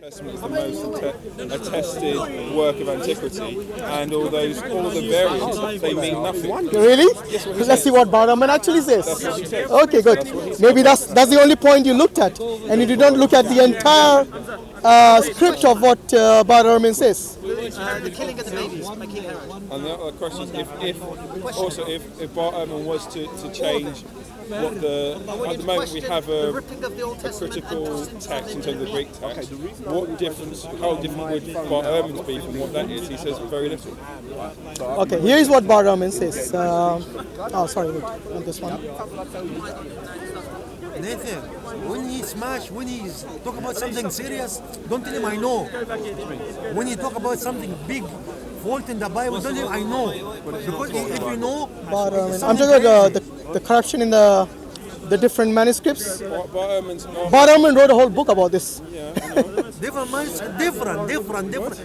Testament is the most attested work of antiquity, and all the variants, they mean nothing. Really? Yes, Let's see what Bart Ehrman actually says. That's what he says. Okay, good. Maybe that's the only point you looked at, and you did not look at the entire script of what Bart Ehrman says. The killing of the babies by King Herod. And the other question is, if Bart Ehrman was to change what at the moment we have a critical text in terms of the Greek text, how different would Bart Ehrman's be from what that is? He says very little. Okay, here is what Bart Ehrman says. Sorry, on this one. Nathan, when he's talk about something serious, don't tell him I know. When he talk about something big, fault in the Bible, don't tell him I know. Because if you know, Bart Ehrman. I'm talking about the corruption in the different manuscripts. Bart Ehrman wrote a whole book about this. different.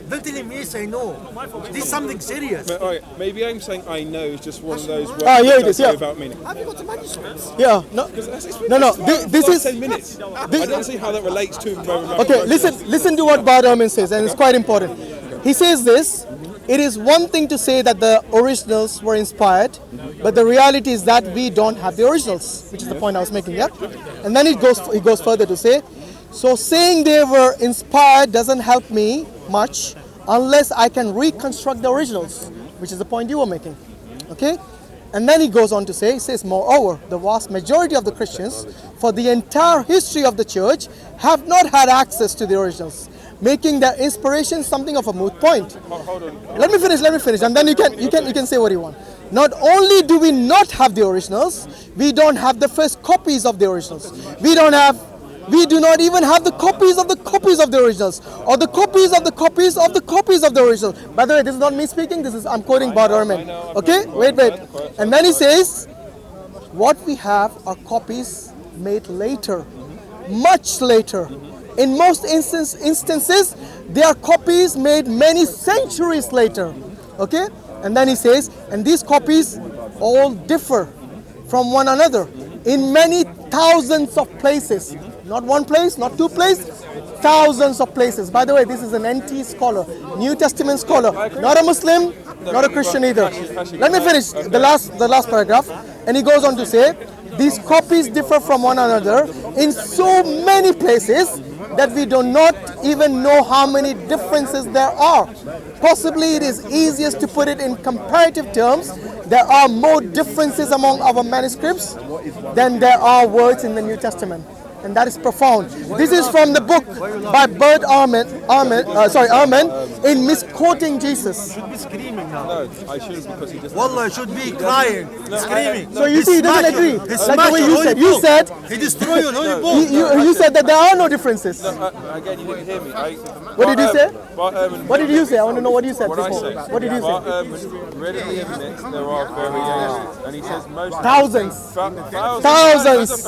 Don't tell him yes, I know. This is something serious. But, maybe I'm saying I know is just one of those words here it is, yeah. without meaning. Have you got the manuscripts? Yeah, no. This is 10 minutes. I don't see how that relates to. okay. Listen to what Bart Ehrman says, and it's quite important. He says this. It is one thing to say that the originals were inspired, but the reality is that we don't have the originals, which is the point I was making, yeah? And then he goes further to say, so saying they were inspired doesn't help me much unless I can reconstruct the originals, which is the point you were making, okay? And then he goes on to say, he says, moreover, the vast majority of the Christians for the entire history of the church have not had access to the originals, making their inspiration something of a moot point. Hold on. Let me finish, and then you can say what you want. Not only do we not have the originals, we don't have the first copies of the originals. We do not even have the copies of the originals, or the copies of the copies of the copies of the originals. By the way, this is not me speaking. I'm quoting Bart Ehrman. Okay, wait. And then he says, what we have are copies made later, much later. In most instances, they are copies made many centuries later. Okay? And then he says, and these copies all differ from one another in many thousands of places. Not one place, not two places, thousands of places. By the way, this is an NT scholar, New Testament scholar, not a Muslim, not a Christian either. Let me finish the last paragraph. And he goes on to say, these copies differ from one another in so many places that we do not even know how many differences there are. Possibly it is easiest to put it in comparative terms. There are more differences among our manuscripts than there are words in the New Testament. And that is profound. This is from the book by Bart Ehrman in Misquoting Jesus. Should be screaming now. No, I shouldn't, because he just. Wallah, should be crying, screaming. So you see, he doesn't agree. Like the way you said, he destroyed your holy book. you said that there are no differences. Again, you didn't hear me. What did you say? Bart Ehrman. What did you say? I want to know what you said What I before. said. What did you Bart say? Ehrman readily admits there are variations, and he says most Thousands. thousands,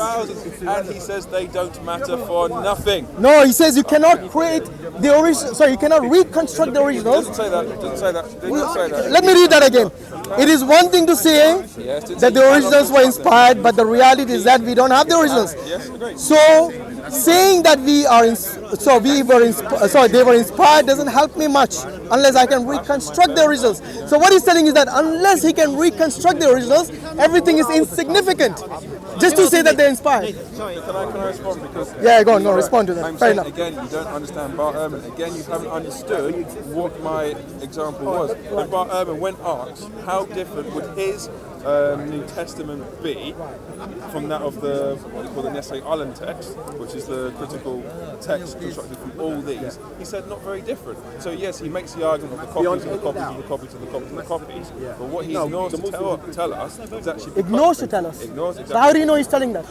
and he says they don't matter for nothing. No, he says you cannot create the original. Sorry, you cannot reconstruct the originals. Doesn't say that. Let me read that again. It is one thing to say that the originals were inspired, but the reality is that we don't have the originals. Yes, agreed. So saying that they were inspired doesn't help me much unless I can reconstruct the originals. So what he's telling is that unless he can reconstruct the originals, everything is insignificant. Just to say that they're inspired. Can I respond? Because go on, respond to that. I'm Fair saying, enough. again, you don't understand Bart Ehrman. Again, you haven't understood what my example was. When Bart Ehrman, when asked, how different would his New Testament be from that of the Nestle Island text, which is the critical text constructed from all these, he said not very different. So yes, he makes the argument of the copies and the copies and the copies and the copies and the copies, but what he ignores to tell us is actually... Ignores to tell us? Ignores, exactly. So how do you know he's telling that?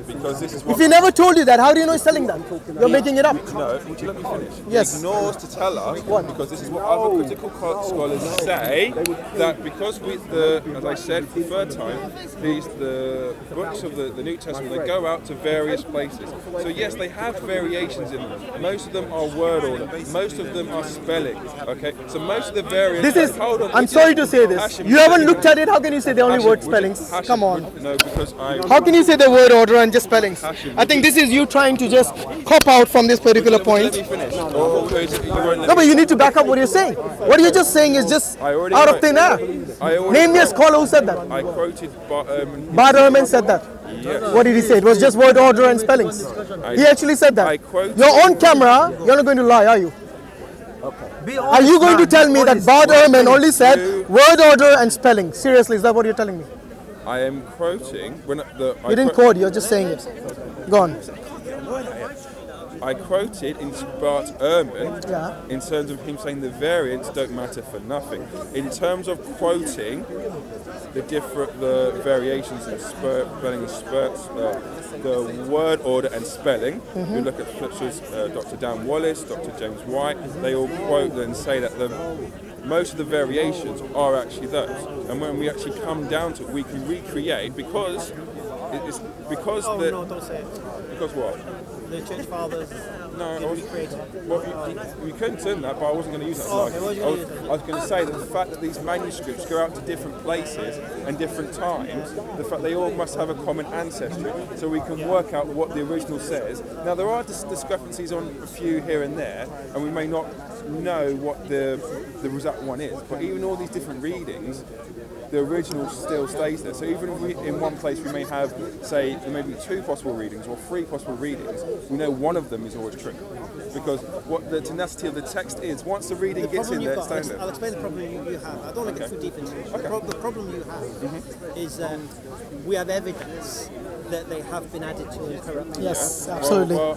Because this is what... If he never told you that, how do you know he's telling that? You're making it up. No, would you let me finish? Yes. He ignores to tell us, because this is what other critical scholars say, that because as I said for the third time, the books of the New Testament, they go out to various places. So yes, they have variations in them. Most of them are word order. Most of them are spelling. Okay? So most of the variants... I'm sorry to say this. You haven't looked at it. How can you say they're only word spellings? Come on. No, because How can you say they're word order and just spellings. I think this is you trying to just cop out from this particular point. Let me finish. You won't let No, but me- you need to back up what you're saying. What you're just saying is just I already out know. of thin air. I already Name me a know. scholar who said that. I quoted Bart Ehrman. Bart Ehrman said that. Yes. What did he say? It was just word order and spellings. He actually said I that. quoted- You're on camera. You're not going to lie, are you? Be Are you going to man, tell be me that honest. Bart Ehrman only said word order and spelling? Seriously, is that what you're telling me? I am quoting when You didn't quote. You're just saying it. Go on. I quoted in Bart Ehrman Yeah. in terms of him saying the variants don't matter for nothing. In terms of quoting the variations in spelling, the word order and spelling. You look at such as Dr. Dan Wallace, Dr. James White. They all quote and say that most of the variations are actually those. And when we actually come down to it, we can recreate because don't say it. because what? The church fathers. No, I was, well, you couldn't say that, but I wasn't going to use that. Oh, okay, what was you gonna use then? I was going to say that the fact that these manuscripts go out to different places and different times, the fact they all must have a common ancestry, so we can work out what the original says. Now there are discrepancies on a few here and there, and we may not know what the result one is. But even all these different readings, the original still stays there. So even if in one place we may have, say, there may be 2 possible readings or 3 possible readings, we know one of them is always true. Because what the tenacity of the text is, once the reading gets in there, it's staying there. I'll explain the problem you have. I don't want to get too deep into it. The problem you have is we have evidence that they have been added to incorruptly. Yes, absolutely. Well,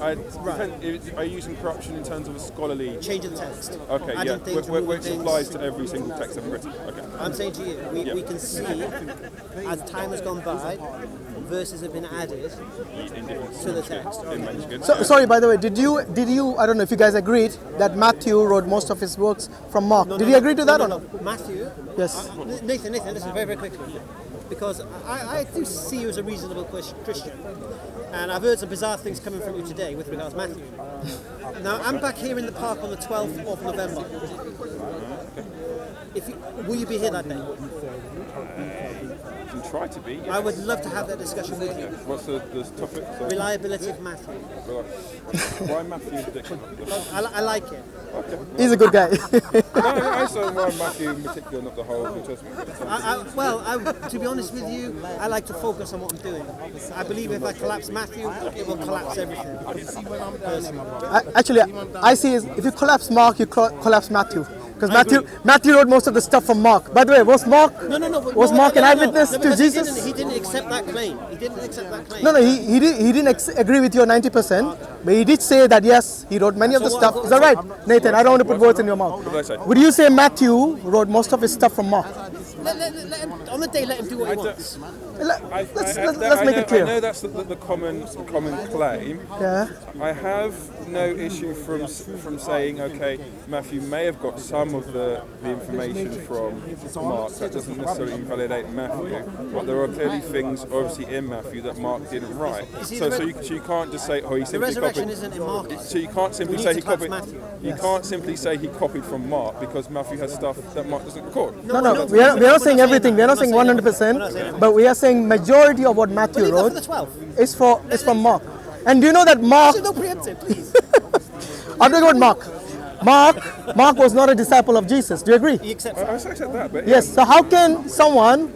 are you using corruption in terms of a scholarly? Change of the text. Okay, yeah, Adding things, which moving things. applies to every single text ever written. Okay. I'm saying to you, we can see as time has gone by, verses have been added to the text. In manuscripts. So, sorry, by the way, did you, I don't know if you guys agreed that Matthew wrote most of his works from Mark. Did you agree to that or not? Matthew, Yes. Nathan, listen very, very quickly. Because I do see you as a reasonable Christian. And I've heard some bizarre things coming from you today with regards to Matthew. Now, I'm back here in the park on the 12th of November. Will you be here that day? You can try to be. Yes. I would love to have that discussion with you. What's the topic? So, Reliability of Matthew. why Matthew particular? I like it. He's a good guy. No, I saw why Matthew in particular, not the whole New Testament. To be honest with you, I like to focus on what I'm doing. I believe if I collapse Matthew, it will collapse everything. Personally. Actually, I see is if you collapse Mark, you collapse Matthew. Because Matthew wrote most of the stuff from Mark. By the way, was Mark was Mark an eyewitness to because Jesus? He didn't accept that claim. He didn't accept that claim. No, he didn't agree with your 90%, but he did say that yes, he wrote many of the stuff. Is that right, Nathan? I don't want to put words in your mouth. What did I say? Would you say Matthew wrote most of his stuff from Mark? Let him, on the day, let him do what he wants. Let's make it I know clear. that's the common claim. Yeah. I have no issue from saying, okay, Matthew may have got some of the information from Mark. That doesn't necessarily invalidate Matthew, but there are clearly things obviously in Matthew that Mark didn't write. So you can't just say, oh, he The simply resurrection copied. isn't in Mark. So you can't simply We say need he to collapse copied. Matthew. You can't simply say he copied from Mark because Matthew has stuff that Mark doesn't record. No, we are not saying everything. We are not saying 100%, but we are saying majority of what Matthew Leave that for wrote the 12th. is from Mark. And do you know that Mark? Don't preempt it, please. I'm talking about Mark. Mark was not a disciple of Jesus. Do you agree? He accepts I it. accept that, but Yes. So how can someone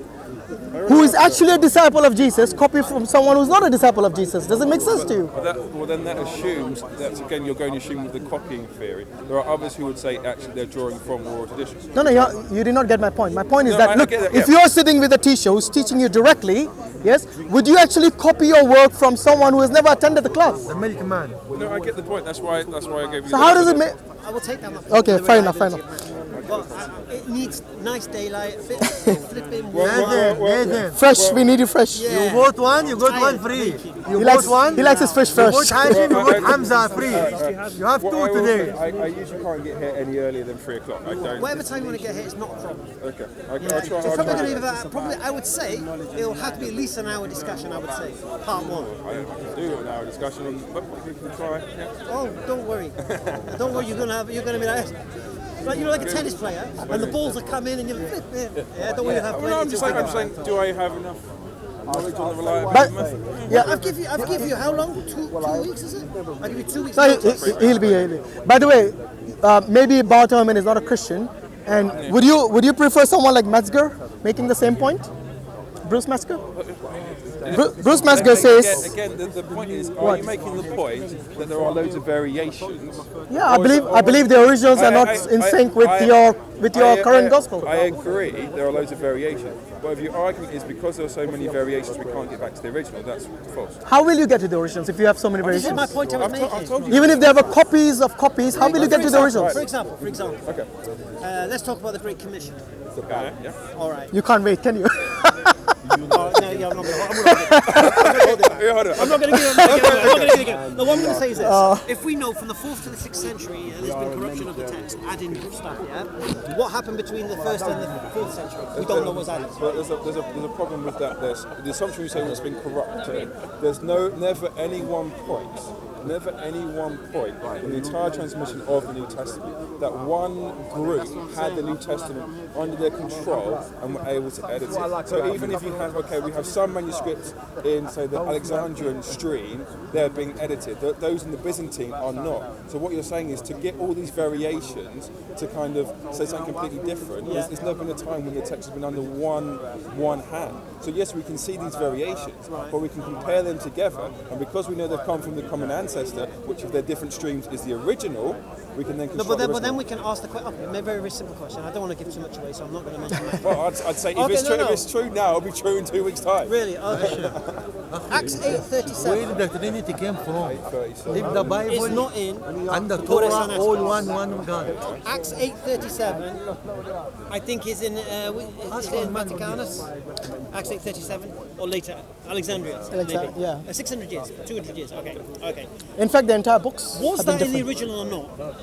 who is actually a disciple of Jesus copy from someone who's not a disciple of Jesus? Does it make sense to you? Well, then that assumes that again you're going to assume with the copying theory. There are others who would say actually they're drawing from oral traditions. No, you did not get my point. My point is No, that I look, get that, if yeah. you're sitting with a teacher who's teaching you directly, yes, would you actually copy your work from someone who has never attended the class? The milkman. No, I get the point. That's why I gave you. So how does it make? I will take that. Okay, the fair enough, reliability of Matthew. But it needs nice daylight, a bit flipping Nathan, Fresh, we need you fresh. Yeah. you vote one, you got one free. You He likes, vote one, he likes his fish you fresh. vote Hashim, you got Hamza free. You have What two I will today. say, I usually can't get here any earlier than 3 o'clock. I don't. Whatever time you want to get here, it's not a problem. Okay, I'll try. So I'll probably try. going to be about, probably I would say it'll have to be at least an hour discussion. I would say part one. I can do an hour discussion, but we can try. Yeah. Oh, don't worry, don't worry. You're gonna be like like a tennis player, and the balls are coming, and you're flipping. Yeah, don't worry. You have Well, plenty I'm to just think saying. about. Do I have enough Knowledge on the reliable But method. yeah, I've give you how long? 2 weeks, is it? I'll give you 2 weeks. so notice. he'll be. By the way, maybe Bart Ehrman is not a Christian, and would you prefer someone like Metzger making the same point? Bruce Metzger? Bruce Metzger says. Again, the point is, are you making the point that there are loads of variations? Yeah, I believe the originals are not in sync with your current gospel. I agree, there are loads of variations. But if your argument is because there are so many variations, we can't get back to the original, that's false. How will you get to the originals if you have so many This is variations? my point I was I've making. told you. Even if there are copies of copies, how will you get to the originals? For example, Okay. let's talk about the Great Commission. Yeah. All right. You can't wait, can you? No, yeah, I'm not going to hold it back. I'm not going to give it again. No, what I'm going to say is this. If we know from the 4th to the 6th century there's been corruption of the text, adding stuff, yeah? What happened between the 1st and the 4th century? We don't know what's added. But there's a problem with that. There's the assumption you say it's been corrupted. There's never any one point in the entire transmission of the New Testament that one group had the New Testament under their control and were able to edit it. So even if you have, we have some manuscripts in, say, the Alexandrian stream, they're being edited. Those in the Byzantine are not. So what you're saying is to get all these variations to kind of say something completely different, there's never been a time when the text has been under one hand. So yes, we can see these variations, but we can compare them together, and because we know they've come from the common ancestor, which of their different streams is the original, we can then construct but then we can ask the question. A very, very simple question. I don't want to give too much away, so I'm not going to mention that. Well, I'd say if it's true now, it'll be true in 2 weeks' time. Really? Okay, sure. Acts 8:37. Where the Trinity came from? If the Bible It's not in and the Torah Torah, all one God. Acts 8:37, I think is in Vaticanus. Acts 8:37 or later, Alexandria. Maybe. yeah. 600 years, 200 years. Okay. In fact, the entire books Was have been that in the different. original or not?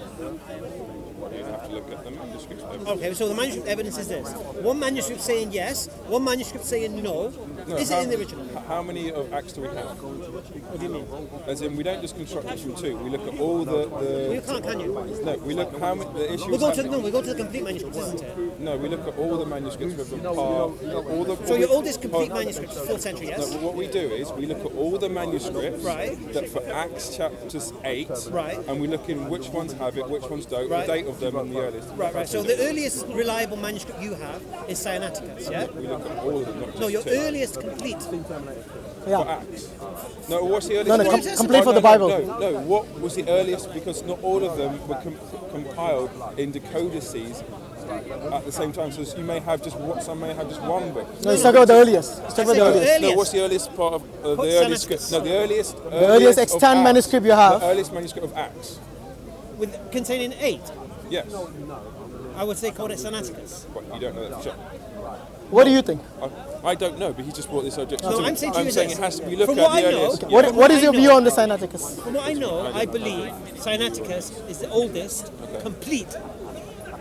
You'd have to look at the manuscripts. Okay, so the manuscript evidence is this: one manuscript saying yes, one manuscript saying no. Is it in the original? How many of Acts do we have? What do you mean? As in, we don't just construct it from two. We look at all the. Well, you can't, can you? No, we look how many the issues. We go to the complete manuscript, isn't it? No, we look at all the manuscripts with the all the. So your oldest complete manuscript is 4th century, yes? No, what we do is we look at all the manuscripts Right. that for Acts chapters 8, Right. and we look in which ones have it, which ones don't, Right. the date of them, and the earliest. Right. So the earliest reliable manuscript you have is Sinaiticus, yeah? We look at all of them, not just No, your two. earliest complete. Yeah. Acts. No, what's the earliest? No, one? complete for the Bible. No, what was the earliest? Because not all of them were compiled into codices at the same time. So you may have some may have just one book. No, let's talk about the earliest. Let's talk about the earliest. No, what's the earliest part of the earliest script? No, the earliest. The earliest extant manuscript you have. The earliest manuscript of Acts. Containing 8, Yes. I would say Codex Sinaiticus. But you don't know that for sure. What do you think? I don't know, but he just brought this objection No, to me. I'm saying to you I'm saying this. it has to be looked From at what the I know- earliest. Okay. What is your I view know- on the Sinaiticus? From what I know, I believe Sinaiticus is the oldest, complete.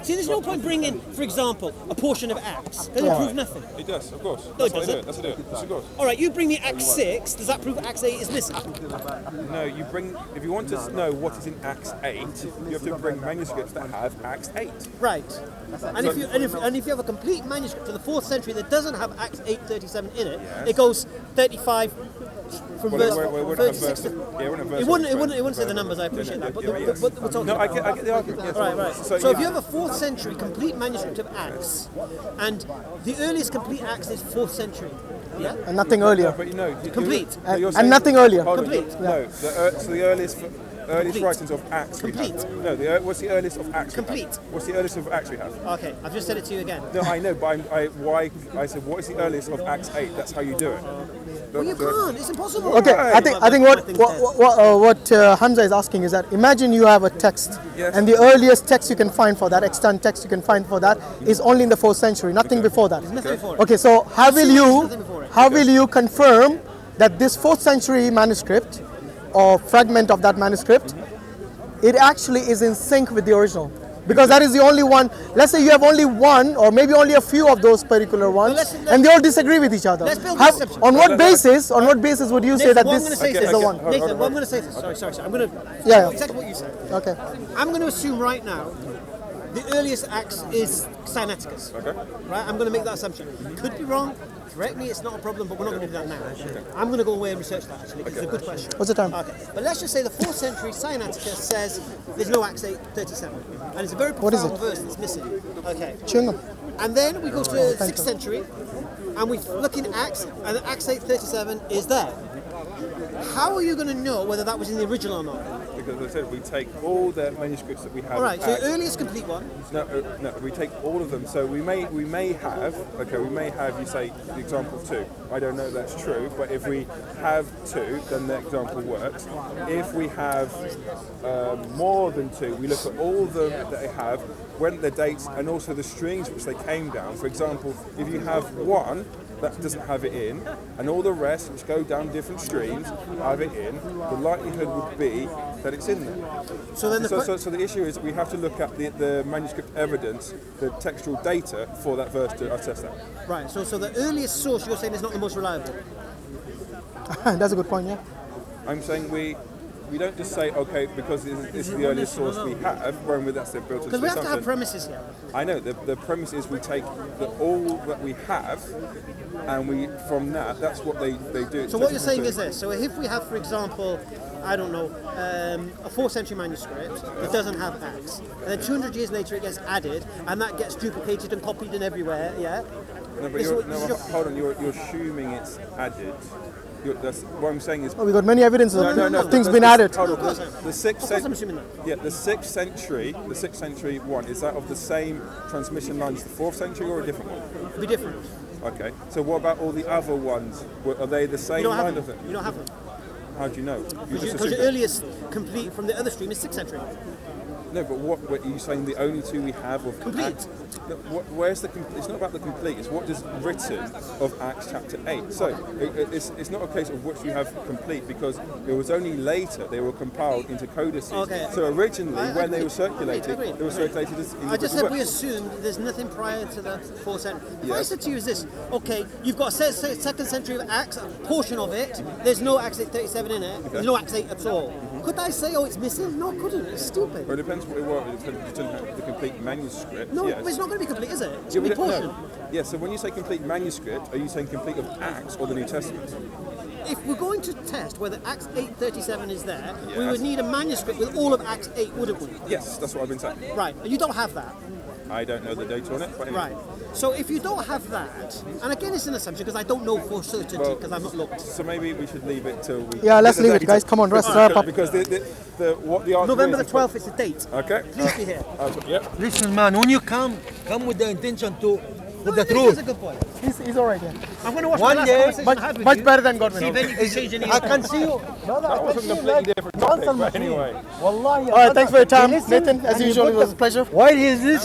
See, there's no point bringing, for example, a portion of Acts. Doesn't prove nothing. It does, of course. No, it That's how I do doesn't. it. That's how I do it. Yes, of course. All right, you bring me Acts 6. Does that prove Acts 8 is missing? No, you bring. If you want to know what is in Acts 8, you have to bring manuscripts that have Acts 8. Right. And if you have a complete manuscript to the 4th century that doesn't have Acts 8:37 in it, it goes 35 from Well, verse we wouldn't have 36 verse. to. Yeah, we It wouldn't say the numbers. I appreciate that, but we're talking. No, I get the argument. Yes. Right. So if you have a 4th century complete manuscript of Acts, and the earliest complete Acts is 4th century, yeah, And nothing earlier. But Complete. And nothing earlier. Hold on. Complete. No, so the earliest Complete. writings of Acts. Complete. We have. No, what's the earliest of Acts? Complete. What's the earliest of Acts we have? okay, I've just said it to you again. No, I know, but I said what is the earliest of Acts 8? That's how you do it. Well, you can't. It's impossible. Okay, I think what Hamza is asking is that imagine you have a text, Yes. and the earliest text you can find for that, extant text you can find for that, is only in the 4th century, nothing before that. Nothing before it. Okay, so how will nothing before it. you confirm that this 4th century manuscript or fragment of that manuscript, it actually is in sync with the original? Because that is the only one. Let's say you have only one, or maybe only a few of those particular ones, and they all disagree with each other. Let's build How- this assumption. on what basis? On what basis would you say that what I'm this gonna say is the one? Nathan, what I'm going to say is this. Sorry. I'm going to Yeah. exactly what you said. Okay. I'm going to assume right now the earliest Acts is Sinaiticus. Okay. Right? I'm going to make that assumption. Could be wrong. correct me, it's not a problem, but we're not going to do that now. I'm going to go away and research that, actually, because it's a good question. What's the time? Okay, but let's just say the 4th century Sinaiticus says there's no Acts 8:37, and it's a very What is profound it? verse that's missing. Okay, Chewing gum. and then we go to 6th century, and we look in Acts, and Acts 8:37 is there. How are you going to know whether that was in the original or not? Because as I said, we take all the manuscripts that we have. All right, so Acts. the earliest complete one. No, we take all of them. So we may have, you say the example 2. I don't know if that's true, but if we have 2, then the example works. If we have more than 2, we look at all of them that they have, when the dates, and also the streams which they came down. For example, if you have 1 that doesn't have it in, and all the rest which go down different streams have it in, the likelihood would be that it's in there. So then So the issue is we have to look at the manuscript evidence, the textual data for that verse to assess that. right, so the earliest source you're saying is not the most reliable. That's a good point, yeah. I'm saying we don't just say, okay, because this is the earliest source we have, when that's the built Because we have to have premises here. I know, the premise is we take all that we have, and we from that's what they do. So what you're saying is this, so if we have, for example, I don't know, a 4th century manuscript that doesn't have Acts, and then 200 years later it gets added, and that gets duplicated and copied in everywhere, yeah? No, but hold on, you're assuming it's added. That's what I'm saying is. Oh, we got many evidences of things being added. Hold on, the 6th Of course I'm assuming that. Yeah, the 6th century one, is that of the same transmission line as the 4th century or a different one? It'll be different. Okay, so what about all the other ones? Are they the same You don't line have of them. them? You don't have them. How do you know? Because the earliest complete from the other stream is 6th century. No, but what are you saying? The only 2 we have of Complete. Acts, where's the complete? It's not about the complete. It's what is written of Acts chapter 8. So it's not a case of which you have complete, because it was only later they were compiled into codices. Okay. So originally, when they were Agreed. circulated, they were circulated as I just individual said we works. assumed there's nothing prior to the 4th century. If I Yes. said to you is this, okay, you've got a 2nd century of Acts, a portion of it, there's no Acts 8:37 in it, there's no Acts 8 at all. Could I say, oh, it's missing? No, I couldn't. It's stupid. Well, it depends what it was. It didn't have the complete manuscript. No, yes. but it's not going to be complete, is it? It's Yeah, going to be but portion. no. Yeah, so when you say complete manuscript, are you saying complete of Acts or the New Testament? If we're going to test whether Acts 8:37 is there, we Yes. would need a manuscript with all of Acts 8, wouldn't we? Yes, that's what I've been saying. Right, and you don't have that. I don't know the date on it, but anyway. Right. So if you don't have that, and again it's an assumption because I don't know for certainty Well, because I've not looked. So maybe we should leave it till we. Yeah, let's the leave it, date. guys. Come on, let's wrap up. Because what the answer November is the 12th is the date. Okay. Please be here. Yep. Listen, man, when you come with the intention to No, the I think truth. That's a good point. He's all right, yeah. I'm going to watch One the last day, conversation I had with Much you. better than Godwin. See if anything changed in I can see you. That was a completely different topic, but anyway. Wallahi. All right, thanks for your time, Nathan. As usual, it was a pleasure. While he is listening.